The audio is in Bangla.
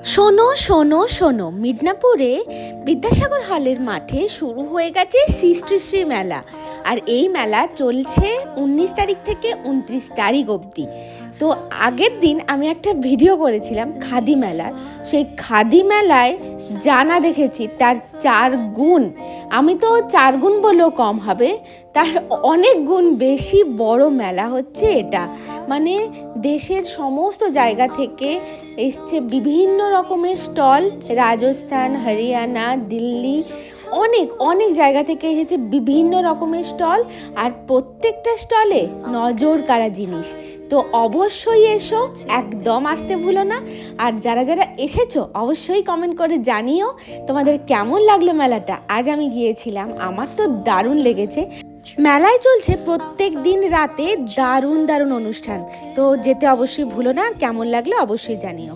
শোনো শোনো শোনো, মিদনাপুরে বিদ্যাসাগর হলের মাঠে শুরু হয়ে গেছে শ্রী মেলা। আর এই মেলা চলছে 19 তারিখ থেকে 29 তারিখ অবধি। তো আগের দিন আমি একটা ভিডিও করেছিলাম খাদি মেলার। সেই খাদি মেলায় জানা দেখেছি তার 4 গুণ, আমি তো 4 গুণ বলেও কম হবে, তার অনেক গুণ বেশি বড় মেলা হচ্ছে এটা। মানে দেশের সমস্ত জায়গা থেকে এসছে বিভিন্ন রকমের স্টল, রাজস্থান, হরিয়ানা, দিল্লি, অনেক অনেক জায়গা থেকে এসেছে বিভিন্ন রকমের স্টল। আর প্রত্যেকটা স্টলে নজর কাড়া জিনিস। তো অবশ্যই এসো, একদম আসতে ভুলো না। আর যারা যারা এসেছো অবশ্যই কমেন্ট করে জানিও তোমাদের কেমন লাগলো মেলাটা। আজ আমি গিয়েছিলাম, আমার তো দারুণ লেগেছে। মেলায় চলছে প্রত্যেক দিন রাতে দারুণ দারুণ অনুষ্ঠান। তো যেতে অবশ্যই ভুলো না, আর কেমন লাগলো অবশ্যই জানিও।